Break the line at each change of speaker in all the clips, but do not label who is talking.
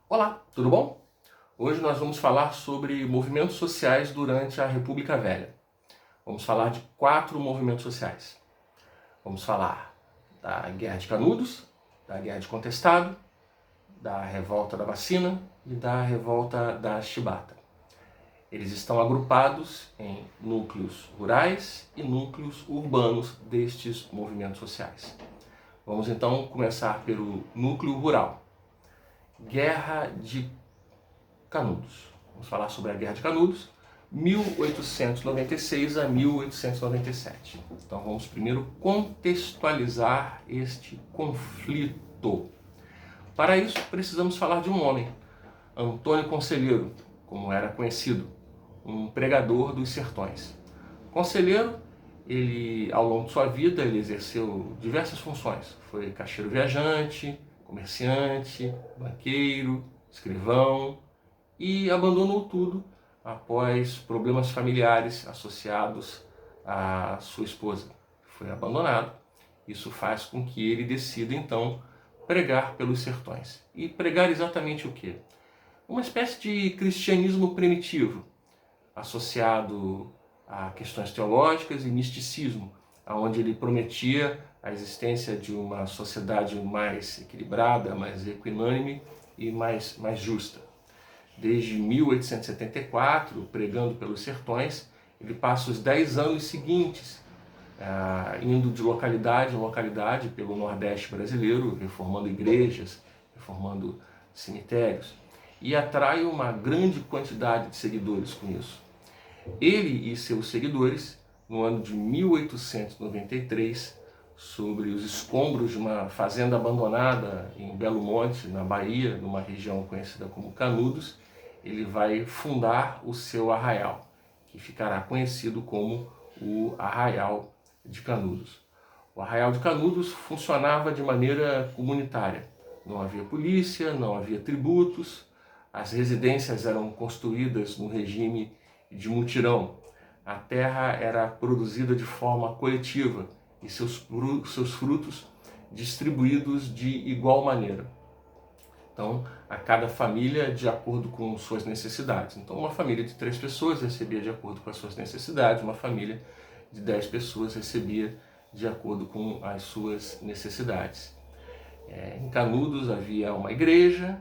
Olá, tudo bom? Hoje nós vamos falar sobre movimentos sociais durante a República Velha. Vamos falar de 4 movimentos sociais. Vamos falar da Guerra de Canudos, da Guerra de Contestado, da Revolta da Vacina e da Revolta da Chibata. Eles estão agrupados em núcleos rurais e núcleos urbanos destes movimentos sociais. Vamos então começar pelo núcleo rural. Guerra de Canudos. Vamos falar sobre a Guerra de Canudos, 1896 a 1897. Então vamos primeiro contextualizar este conflito. Para isso precisamos falar de um homem, Antônio Conselheiro, como era conhecido, um pregador dos sertões. Conselheiro, ele ao longo de sua vida ele exerceu diversas funções. Foi caixeiro viajante, comerciante, banqueiro, escrivão, e abandonou tudo após problemas familiares associados à sua esposa. Foi abandonado. Isso faz com que ele decida então pregar pelos sertões. E pregar exatamente o quê? Uma espécie de cristianismo primitivo, associado a questões teológicas e misticismo, onde ele prometia a existência de uma sociedade mais equilibrada, mais equinânime e mais justa. Desde 1874, pregando pelos sertões, ele passa os 10 anos seguintes indo de localidade em localidade pelo Nordeste brasileiro, reformando igrejas, reformando cemitérios, e atrai uma grande quantidade de seguidores com isso. Ele e seus seguidores, no ano de 1893, sobre os escombros de uma fazenda abandonada em Belo Monte, na Bahia, numa região conhecida como Canudos, ele vai fundar o seu arraial, que ficará conhecido como o Arraial de Canudos. O Arraial de Canudos funcionava de maneira comunitária. Não havia polícia, não havia tributos, as residências eram construídas no regime de mutirão. A terra era produzida de forma coletiva e seus frutos distribuídos de igual maneira. Então, a cada família de acordo com suas necessidades. Então, uma família de 3 pessoas recebia de acordo com as suas necessidades, uma família de 10 pessoas recebia de acordo com as suas necessidades. Em Canudos havia uma igreja,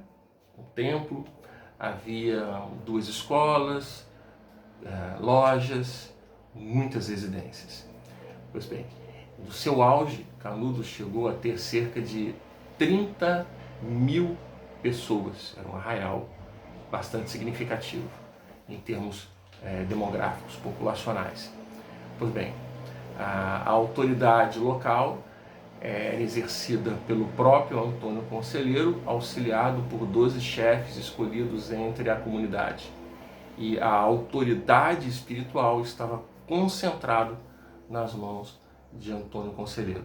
um templo, havia 2 escolas, lojas, muitas residências. Pois bem, no seu auge, Canudos chegou a ter cerca de 30 mil pessoas. Era um arraial bastante significativo em termos demográficos, populacionais. Pois bem, a autoridade local era exercida pelo próprio Antônio Conselheiro, auxiliado por 12 chefes escolhidos entre a comunidade. E a autoridade espiritual estava concentrada nas mãos de Antônio Conselheiro.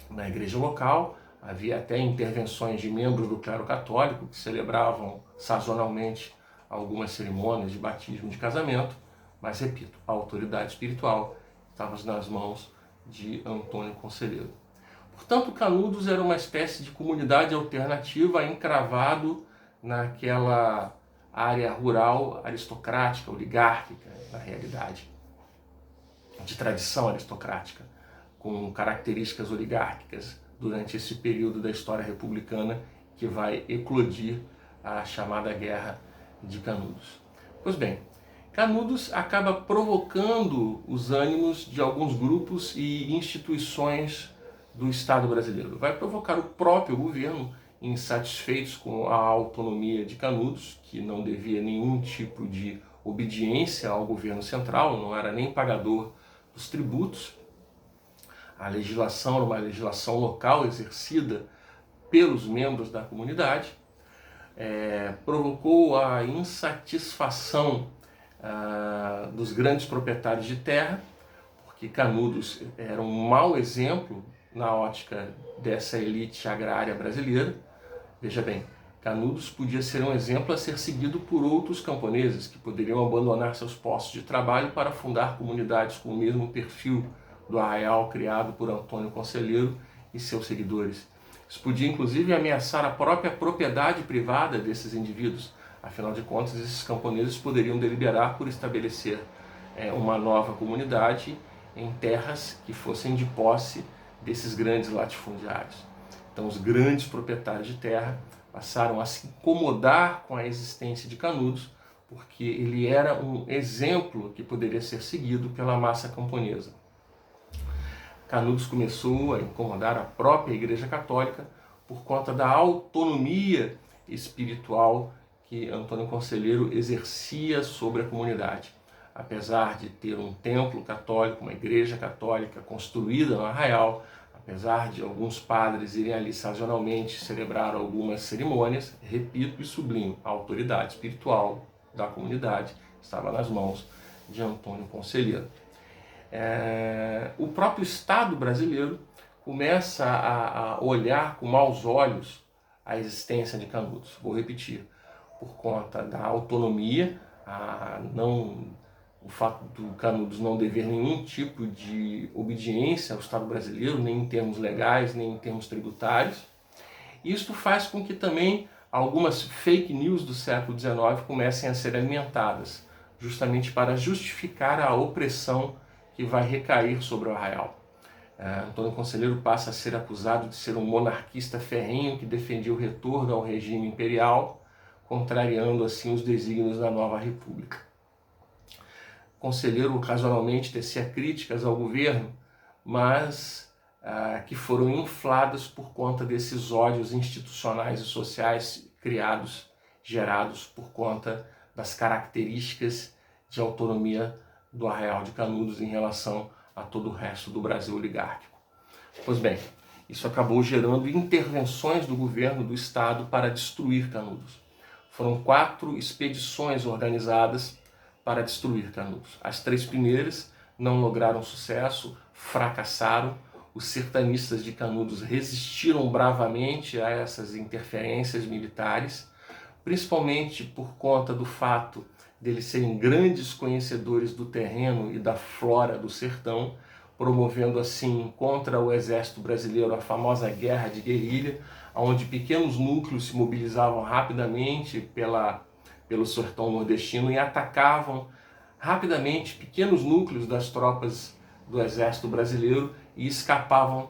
Na igreja local, havia até intervenções de membros do clero católico que celebravam sazonalmente algumas cerimônias de batismo, de casamento, mas, repito, a autoridade espiritual estava nas mãos de Antônio Conselheiro. Portanto, Canudos era uma espécie de comunidade alternativa encravado naquela área rural aristocrática, oligárquica, na realidade, de tradição aristocrática, com características oligárquicas, durante esse período da história republicana que vai eclodir a chamada Guerra de Canudos. Pois bem, Canudos acaba provocando os ânimos de alguns grupos e instituições do Estado brasileiro. Vai provocar o próprio governo, insatisfeitos com a autonomia de Canudos, que não devia nenhum tipo de obediência ao governo central, não era nem pagador dos tributos. A legislação era uma legislação local exercida pelos membros da comunidade, provocou a insatisfação dos grandes proprietários de terra, porque Canudos era um mau exemplo na ótica dessa elite agrária brasileira. Veja bem, Canudos podia ser um exemplo a ser seguido por outros camponeses que poderiam abandonar seus postos de trabalho para fundar comunidades com o mesmo perfil do arraial criado por Antônio Conselheiro e seus seguidores. Isso podia inclusive ameaçar a própria propriedade privada desses indivíduos. Afinal de contas, esses camponeses poderiam deliberar por estabelecer uma nova comunidade em terras que fossem de posse desses grandes latifundiários. Então, os grandes proprietários de terra passaram a se incomodar com a existência de Canudos, porque ele era um exemplo que poderia ser seguido pela massa camponesa. Canudos começou a incomodar a própria Igreja Católica por conta da autonomia espiritual que Antônio Conselheiro exercia sobre a comunidade. Apesar de ter um templo católico, uma igreja católica construída no Arraial, apesar de alguns padres irem ali sazonalmente celebrar algumas cerimônias, repito e sublinho, a autoridade espiritual da comunidade estava nas mãos de Antônio Conselheiro. O próprio Estado brasileiro começa a olhar com maus olhos a existência de Canudos. Vou repetir, por conta da autonomia, o fato do Canudos não dever nenhum tipo de obediência ao Estado brasileiro, nem em termos legais, nem em termos tributários. Isto faz com que também algumas fake news do século XIX comecem a ser alimentadas, justamente para justificar a opressão que vai recair sobre o Arraial. Antônio Conselheiro passa a ser acusado de ser um monarquista ferrenho que defendia o retorno ao regime imperial, contrariando assim os desígnios da nova república. Conselheiro ocasionalmente tecia críticas ao governo, mas que foram infladas por conta desses ódios institucionais e sociais gerados por conta das características de autonomia do Arraial de Canudos em relação a todo o resto do Brasil oligárquico. Pois bem, isso acabou gerando intervenções do governo do Estado para destruir Canudos. Foram 4 expedições organizadas para destruir Canudos. As 3 primeiras não lograram sucesso, fracassaram. Os sertanistas de Canudos resistiram bravamente a essas interferências militares, principalmente por conta do fato deles serem grandes conhecedores do terreno e da flora do sertão, promovendo assim contra o exército brasileiro a famosa guerra de guerrilha, onde pequenos núcleos se mobilizavam rapidamente pelo sertão nordestino e atacavam rapidamente pequenos núcleos das tropas do exército brasileiro e escapavam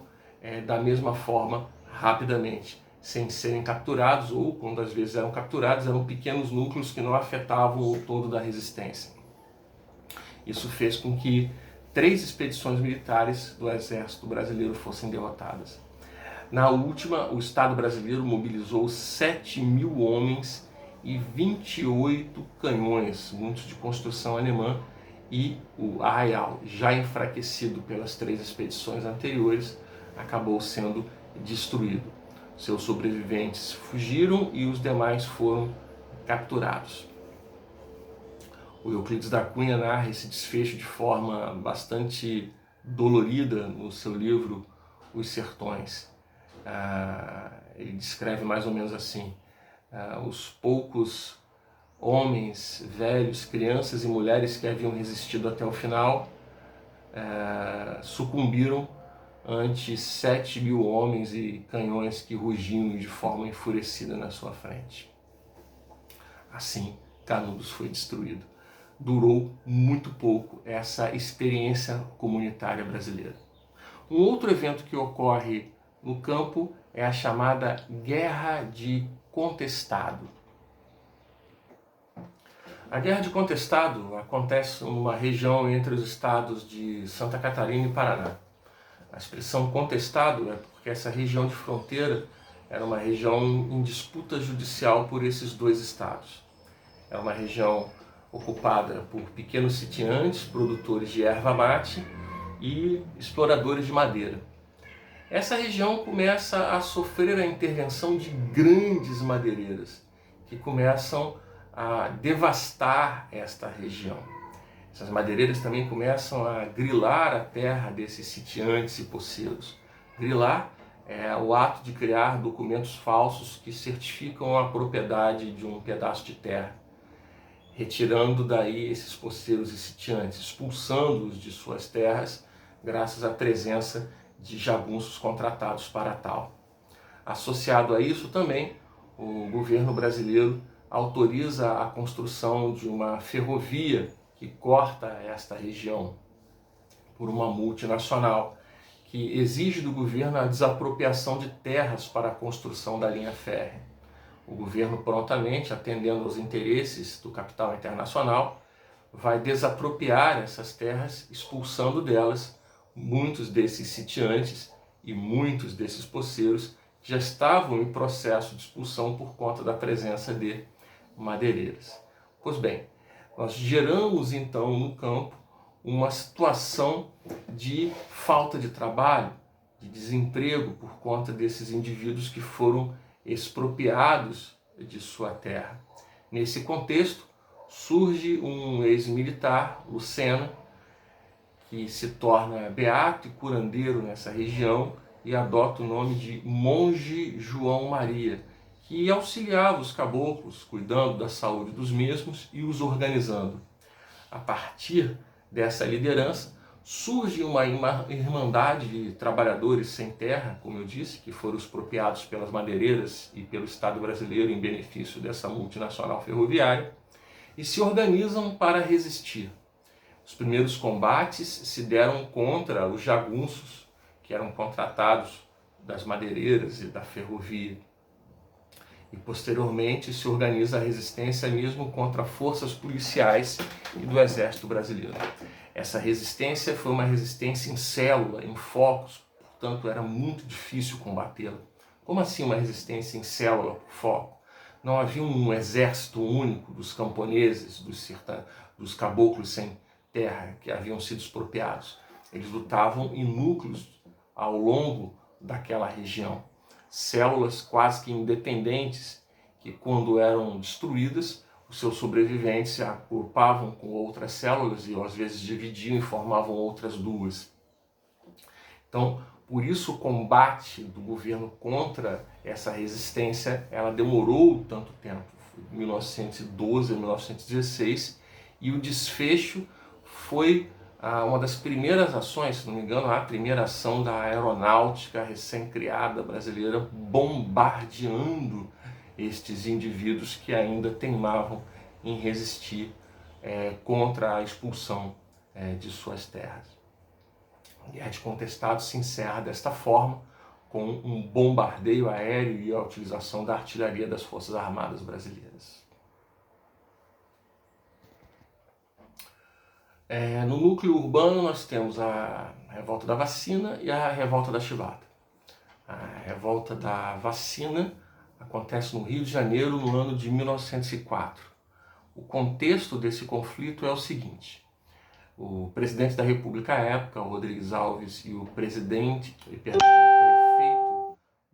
da mesma forma rapidamente, sem serem capturados, ou quando às vezes eram capturados, eram pequenos núcleos que não afetavam o todo da resistência. Isso fez com que 3 expedições militares do exército brasileiro fossem derrotadas. Na última, o Estado brasileiro mobilizou 7.000 homens e 28 canhões, muitos de construção alemã, e o Arraial, já enfraquecido pelas 3 expedições anteriores, acabou sendo destruído. Seus sobreviventes fugiram e os demais foram capturados. O Euclides da Cunha narra esse desfecho de forma bastante dolorida no seu livro Os Sertões. Ele descreve mais ou menos assim: os poucos homens, velhos, crianças e mulheres que haviam resistido até o final sucumbiram ante 7.000 homens e canhões que rugiam de forma enfurecida na sua frente. Assim, Canudos foi destruído. Durou muito pouco essa experiência comunitária brasileira. Um outro evento que ocorre no campo é a chamada Guerra de Contestado. A Guerra de Contestado acontece numa região entre os estados de Santa Catarina e Paraná. A expressão contestado é porque essa região de fronteira era uma região em disputa judicial por esses 2 estados. Era uma região ocupada por pequenos sitiantes, produtores de erva mate e exploradores de madeira. Essa região começa a sofrer a intervenção de grandes madeireiras que começam a devastar esta região. Essas madeireiras também começam a grilar a terra desses sitiantes e poceiros. Grilar é o ato de criar documentos falsos que certificam a propriedade de um pedaço de terra, retirando daí esses poceiros e sitiantes, expulsando-os de suas terras, graças à presença de jagunços contratados para tal. Associado a isso também, o governo brasileiro autoriza a construção de uma ferrovia que corta esta região por uma multinacional que exige do governo a desapropriação de terras para a construção da linha férrea. O governo prontamente, atendendo aos interesses do capital internacional, vai desapropriar essas terras, expulsando delas muitos desses sitiantes e muitos desses poceiros que já estavam em processo de expulsão por conta da presença de madeireiras. Pois bem, nós geramos então no campo uma situação de falta de trabalho, de desemprego por conta desses indivíduos que foram expropriados de sua terra. Nesse contexto, surge um ex-militar, Lucena, que se torna beato e curandeiro nessa região e adota o nome de Monge João Maria, que auxiliava os caboclos, cuidando da saúde dos mesmos e os organizando. A partir dessa liderança, surge uma irmandade de trabalhadores sem terra, como eu disse, que foram expropriados pelas madeireiras e pelo Estado brasileiro em benefício dessa multinacional ferroviária, e se organizam para resistir. Os primeiros combates se deram contra os jagunços, que eram contratados das madeireiras e da ferrovia. E posteriormente se organiza a resistência mesmo contra forças policiais e do Exército Brasileiro. Essa resistência foi uma resistência em célula, em focos, portanto era muito difícil combatê-la. Como assim uma resistência em célula, por foco? Não havia um exército único dos camponeses, dos caboclos sem terra, que haviam sido expropriados. Eles lutavam em núcleos ao longo daquela região. Células quase que independentes, que quando eram destruídas, os seus sobreviventes se agrupavam com outras células e às vezes dividiam e formavam outras duas. Então, por isso o combate do governo contra essa resistência, ela demorou tanto tempo, de 1912 a 1916, e o desfecho foi uma das primeiras ações, se não me engano, a primeira ação da aeronáutica recém-criada brasileira, bombardeando estes indivíduos que ainda teimavam em resistir contra a expulsão de suas terras. A Guerra de Contestado se encerra desta forma, com um bombardeio aéreo e a utilização da artilharia das Forças Armadas brasileiras. No núcleo urbano nós temos a revolta da vacina e a revolta da chibata. A revolta da vacina acontece no Rio de Janeiro no ano de 1904. O contexto desse conflito é o seguinte: o presidente da República à época, Rodrigues Alves, e o prefeito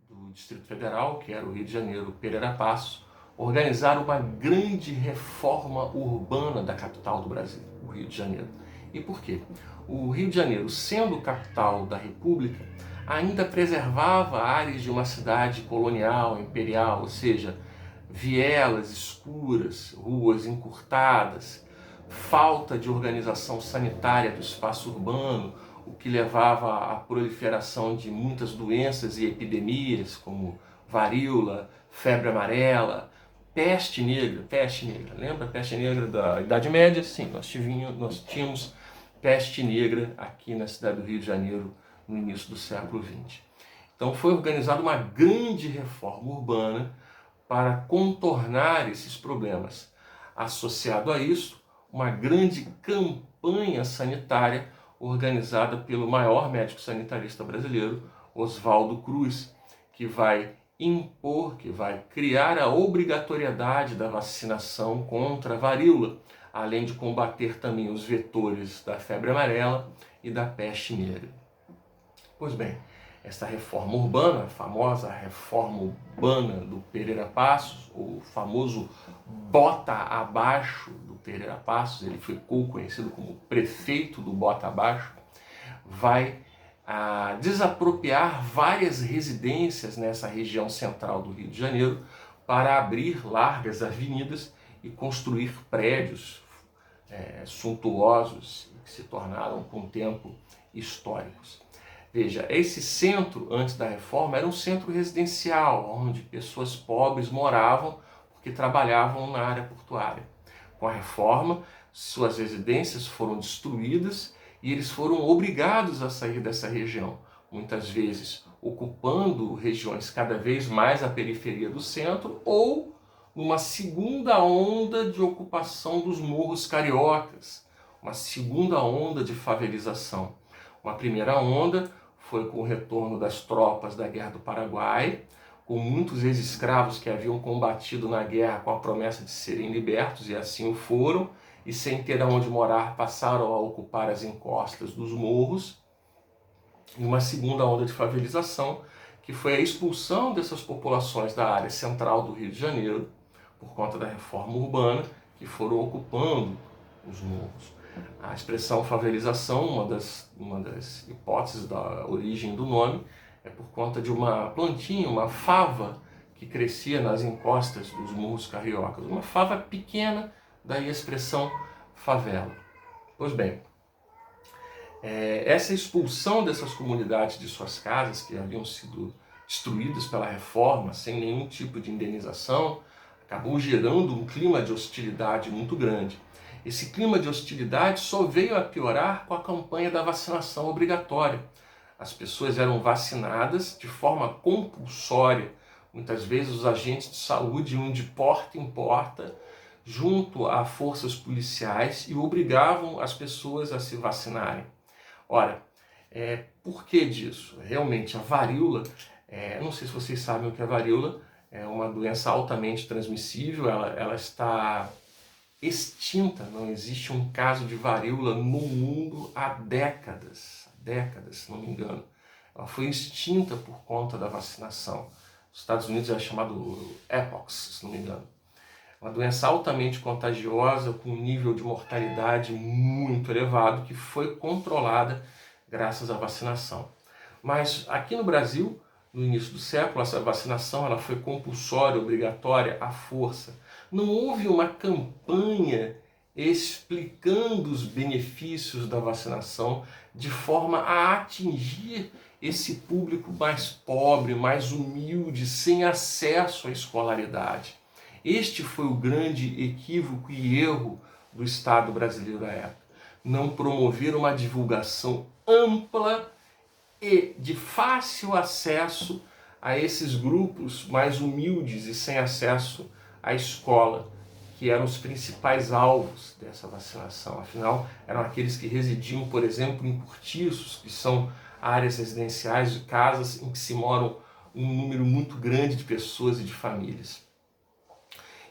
do Distrito Federal, que era o Rio de Janeiro, Pereira Passos, organizaram uma grande reforma urbana da capital do Brasil, o Rio de Janeiro. E por quê? O Rio de Janeiro, sendo capital da República, ainda preservava áreas de uma cidade colonial, imperial, ou seja, vielas escuras, ruas encurtadas, falta de organização sanitária do espaço urbano, o que levava à proliferação de muitas doenças e epidemias, como varíola, febre amarela, peste negra. Lembra a peste negra da Idade Média? Sim, nós tínhamos peste negra aqui na cidade do Rio de Janeiro no início do século XX. Então foi organizada uma grande reforma urbana para contornar esses problemas. Associado a isso, uma grande campanha sanitária organizada pelo maior médico sanitarista brasileiro, Oswaldo Cruz, que vai impor, que vai criar a obrigatoriedade da vacinação contra a varíola, além de combater também os vetores da febre amarela e da peste negra. Pois bem, essa reforma urbana, a famosa reforma urbana do Pereira Passos, o famoso Bota Abaixo do Pereira Passos, ele ficou conhecido como prefeito do Bota Abaixo, vai desapropriar várias residências nessa região central do Rio de Janeiro para abrir largas avenidas e construir prédios suntuosos que se tornaram com o tempo históricos. Veja, esse centro, antes da reforma, era um centro residencial, onde pessoas pobres moravam porque trabalhavam na área portuária. Com a reforma, suas residências foram destruídas e eles foram obrigados a sair dessa região, muitas vezes ocupando regiões cada vez mais à periferia do centro ou numa segunda onda de ocupação dos morros cariocas, uma segunda onda de favelização. Uma primeira onda foi com o retorno das tropas da Guerra do Paraguai, com muitos ex-escravos que haviam combatido na guerra com a promessa de serem libertos, e assim o foram, e sem ter aonde morar passaram a ocupar as encostas dos morros. E uma segunda onda de favelização, que foi a expulsão dessas populações da área central do Rio de Janeiro, por conta da reforma urbana, que foram ocupando os morros. A expressão favelização, uma das hipóteses da origem do nome, é por conta de uma plantinha, uma fava, que crescia nas encostas dos morros cariocas. Uma fava pequena, daí a expressão favela. Pois bem, essa expulsão dessas comunidades de suas casas, que haviam sido destruídas pela reforma, sem nenhum tipo de indenização, acabou gerando um clima de hostilidade muito grande. Esse clima de hostilidade só veio a piorar com a campanha da vacinação obrigatória. As pessoas eram vacinadas de forma compulsória. Muitas vezes os agentes de saúde iam de porta em porta junto a forças policiais e obrigavam as pessoas a se vacinarem. Ora, por que disso? Realmente a varíola, não sei se vocês sabem o que é varíola, é uma doença altamente transmissível, ela está extinta, não existe um caso de varíola no mundo há décadas, se não me engano. Ela foi extinta por conta da vacinação. Nos Estados Unidos é chamado Mpox, se não me engano. Uma doença altamente contagiosa, com um nível de mortalidade muito elevado, que foi controlada graças à vacinação. Mas aqui no Brasil, no início do século, essa vacinação ela foi compulsória, obrigatória, à força. Não houve uma campanha explicando os benefícios da vacinação de forma a atingir esse público mais pobre, mais humilde, sem acesso à escolaridade. Este foi o grande equívoco e erro do Estado brasileiro à época. Não promover uma divulgação ampla e de fácil acesso a esses grupos mais humildes e sem acesso à escola, que eram os principais alvos dessa vacinação. Afinal, eram aqueles que residiam, por exemplo, em cortiços, que são áreas residenciais de casas em que se moram um número muito grande de pessoas e de famílias.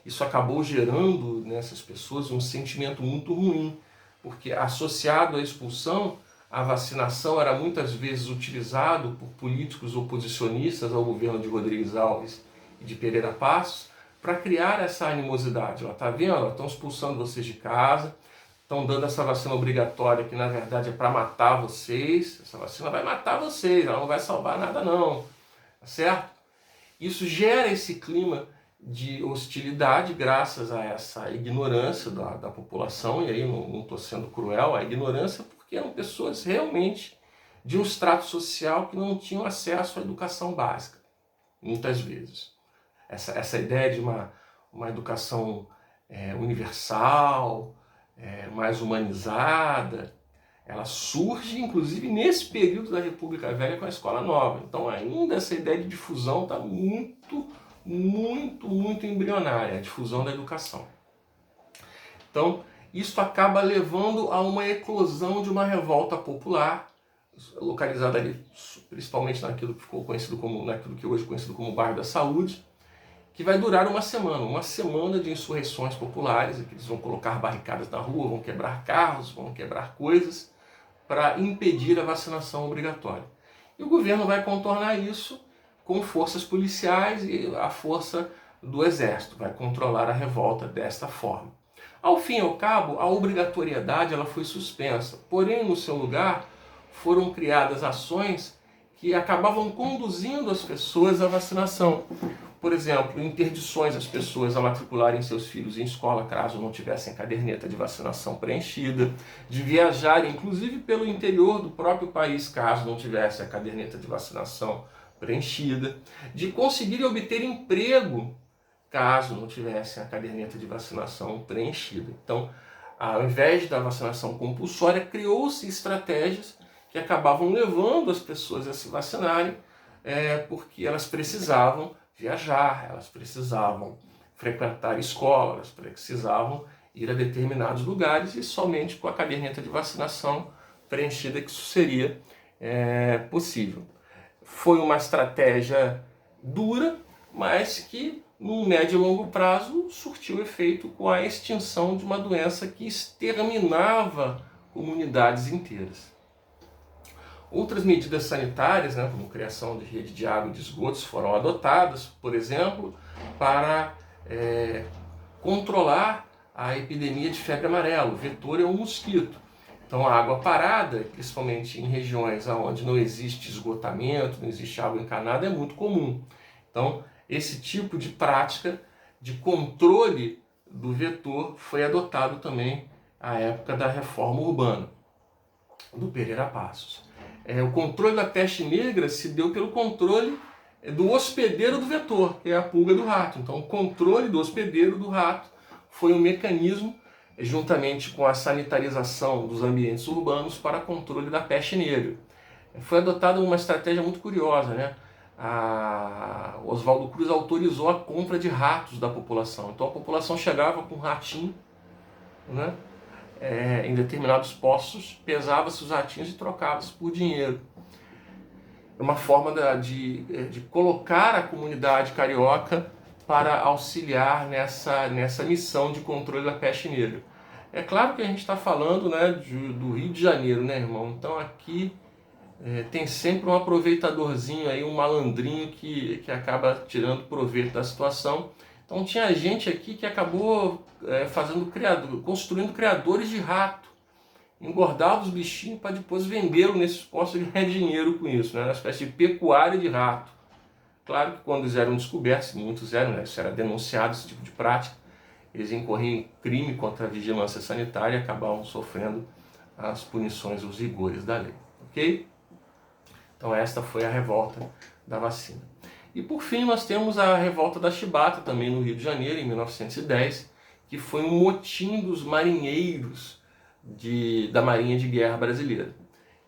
Isso acabou gerando nessas pessoas um sentimento muito ruim, porque associado à expulsão, a vacinação era muitas vezes utilizado por políticos oposicionistas ao governo de Rodrigues Alves e de Pereira Passos para criar essa animosidade. Está vendo? Estão expulsando vocês de casa, estão dando essa vacina obrigatória que na verdade é para matar vocês. Essa vacina vai matar vocês, ela não vai salvar nada não, tá certo? Isso gera esse clima de hostilidade graças a essa ignorância da população, e aí não estou sendo cruel, a ignorância porque eram pessoas realmente de um extrato social que não tinham acesso à educação básica, muitas vezes. Essa ideia de uma educação universal, mais humanizada, ela surge inclusive nesse período da República Velha com a Escola Nova. Então ainda essa ideia de difusão está muito embrionária, a difusão da educação. Então, isso acaba levando a uma eclosão de uma revolta popular, localizada ali, principalmente naquilo que ficou conhecido como, naquilo que hoje é conhecido como Bairro da Saúde, que vai durar uma semana de insurreições populares, em que eles vão colocar barricadas na rua, vão quebrar carros, vão quebrar coisas, para impedir a vacinação obrigatória. E o governo vai contornar isso com forças policiais e a força do exército, vai controlar a revolta desta forma. Ao fim e ao cabo, a obrigatoriedade ela foi suspensa, porém no seu lugar foram criadas ações que acabavam conduzindo as pessoas à vacinação. por exemplo, interdições às pessoas a matricularem seus filhos em escola caso não tivessem a caderneta de vacinação preenchida, de viajarem inclusive pelo interior do próprio país caso não tivesse a caderneta de vacinação preenchida, de conseguir obter emprego caso não tivessem a caderneta de vacinação preenchida. Então, ao invés da vacinação compulsória, criou-se estratégias que acabavam levando as pessoas a se vacinarem, porque elas precisavam viajar, elas precisavam frequentar escola, elas precisavam ir a determinados lugares e somente com a caderneta de vacinação preenchida que isso seria possível. Foi uma estratégia dura, mas que no médio e longo prazo surtiu efeito com a extinção de uma doença que exterminava comunidades inteiras. Outras medidas sanitárias, como criação de rede de água e de esgotos, foram adotadas, por exemplo, para controlar a epidemia de febre amarela. O vetor é um mosquito. Então a água parada, principalmente em regiões onde não existe esgotamento, não existe água encanada, é muito comum. Então esse tipo de prática de controle do vetor foi adotado também à época da reforma urbana do Pereira Passos. O controle da peste negra se deu pelo controle do hospedeiro do vetor, que é a pulga do rato. Então, o controle do hospedeiro do rato foi um mecanismo, juntamente com a sanitarização dos ambientes urbanos, para controle da peste negra. Foi adotada uma estratégia muito curiosa, O Oswaldo Cruz autorizou a compra de ratos da população. Então, a população chegava com um ratinho, em determinados postos, pesava-se os ratinhos e trocava-se por dinheiro. É uma forma de colocar a comunidade carioca para auxiliar nessa missão de controle da peste negra. É claro que a gente está falando do Rio de Janeiro, irmão? Então aqui tem sempre um aproveitadorzinho, aí, um malandrinho que acaba tirando proveito da situação. Então tinha gente aqui que acabou construindo criadores de rato, engordava os bichinhos para depois vendê-lo nesses postos e ganhar dinheiro com isso, uma espécie de pecuária de rato. Claro que quando eles eram descobertos, muitos eram, isso era denunciado, esse tipo de prática, eles incorriam em crime contra a vigilância sanitária e acabavam sofrendo as punições, os rigores da lei. Ok? Então esta foi a revolta da vacina. E por fim nós temos a revolta da Chibata, também no Rio de Janeiro, em 1910, que foi um motim dos marinheiros da Marinha de Guerra Brasileira.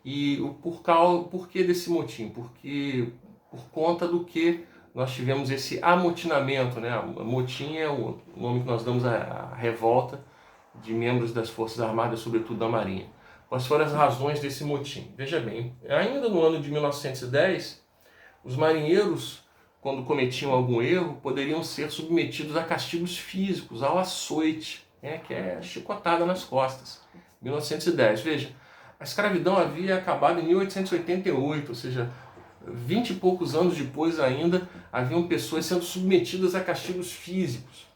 E por que desse motim? Porque por conta do que nós tivemos esse amotinamento, Motim é o nome que nós damos à revolta de membros das Forças Armadas, sobretudo da Marinha. Quais foram as razões desse motim? Veja bem, ainda no ano de 1910, os marinheiros, quando cometiam algum erro, poderiam ser submetidos a castigos físicos, ao açoite, que é chicotada nas costas. 1910, veja, a escravidão havia acabado em 1888, ou seja, 20 e poucos anos depois ainda, haviam pessoas sendo submetidas a castigos físicos.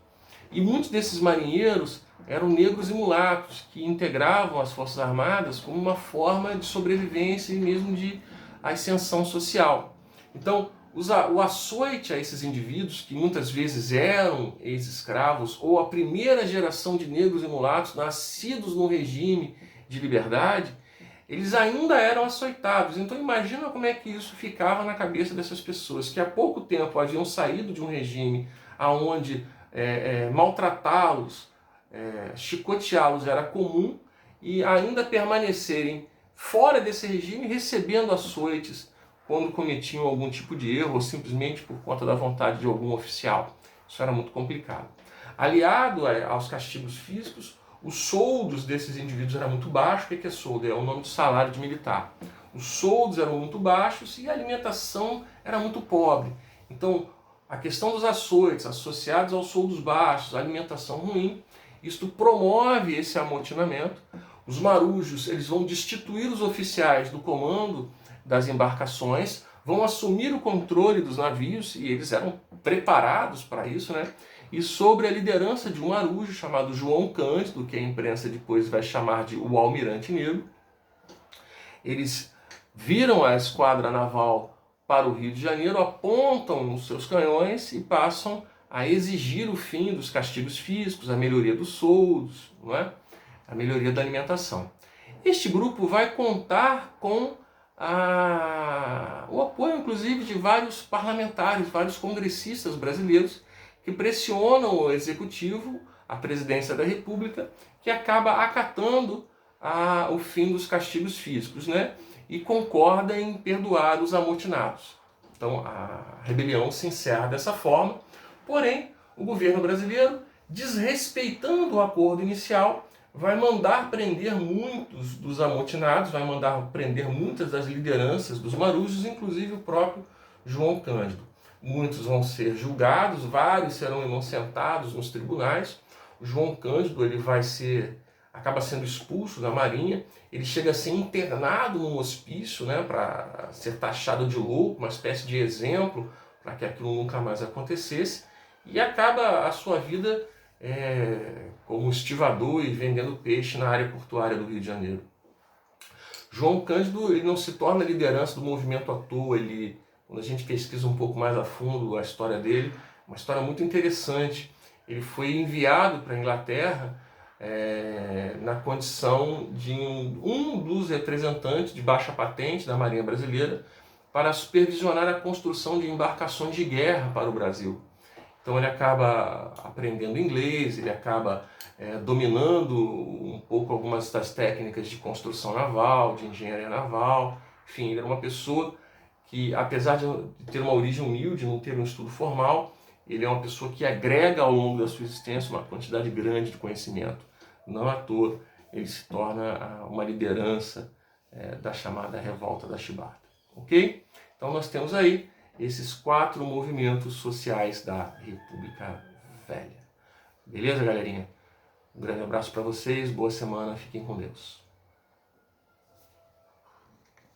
E muitos desses marinheiros eram negros e mulatos, que integravam as Forças Armadas como uma forma de sobrevivência e mesmo de ascensão social. Então, o açoite a esses indivíduos, que muitas vezes eram ex-escravos, ou a primeira geração de negros e mulatos nascidos no regime de liberdade, eles ainda eram açoitados. Então imagina como é que isso ficava na cabeça dessas pessoas, que há pouco tempo haviam saído de um regime onde maltratá-los, chicoteá-los era comum, e ainda permanecerem fora desse regime recebendo açoites quando cometiam algum tipo de erro ou simplesmente por conta da vontade de algum oficial. Isso era muito complicado. Aliado aos castigos físicos, os soldos desses indivíduos eram muito baixos. O que é soldo? É o nome de salário de militar. Os soldos eram muito baixos e a alimentação era muito pobre. Então, a questão dos açoites associados aos soldos baixos, a alimentação ruim, isto promove esse amotinamento. Os marujos, eles vão destituir os oficiais do comando das embarcações, vão assumir o controle dos navios, e eles eram preparados para isso, E sobre a liderança de um marujo chamado João Cândido, que a imprensa depois vai chamar de o Almirante Negro, eles viram a esquadra naval para o Rio de Janeiro, apontam os seus canhões e passam a exigir o fim dos castigos físicos, a melhoria dos soldos, não é? A melhoria da alimentação. Este grupo vai contar com o apoio, inclusive, de vários parlamentares, vários congressistas brasileiros que pressionam o executivo, a presidência da República, que acaba acatando o fim dos castigos físicos, né? E concorda em perdoar os amotinados. Então a rebelião se encerra dessa forma, porém o governo brasileiro, desrespeitando o acordo inicial, vai mandar prender muitos dos amotinados, vai mandar prender muitas das lideranças dos marujos, inclusive o próprio João Cândido. Muitos vão ser julgados, vários serão inocentados nos tribunais. O João Cândido acaba sendo expulso da Marinha, ele chega a ser internado num hospício, né, para ser taxado de louco, uma espécie de exemplo para que aquilo nunca mais acontecesse, e acaba a sua vida como estivador e vendendo peixe na área portuária do Rio de Janeiro. João Cândido ele não se torna liderança do movimento à toa, quando a gente pesquisa um pouco mais a fundo a história dele, uma história muito interessante. Ele foi enviado para a Inglaterra na condição de um dos representantes de baixa patente da Marinha Brasileira para supervisionar a construção de embarcações de guerra para o Brasil. Então ele acaba aprendendo inglês, ele acaba dominando um pouco algumas das técnicas de construção naval, de engenharia naval. Enfim, ele era uma pessoa que, apesar de ter uma origem humilde, não ter um estudo formal, ele é uma pessoa que agrega ao longo da sua existência uma quantidade grande de conhecimento. Não à toa ele se torna uma liderança da chamada Revolta da Chibata. Ok? Então nós temos aí esses 4 movimentos sociais da República Velha. Beleza, galerinha? Um grande abraço para vocês, boa semana, fiquem com Deus.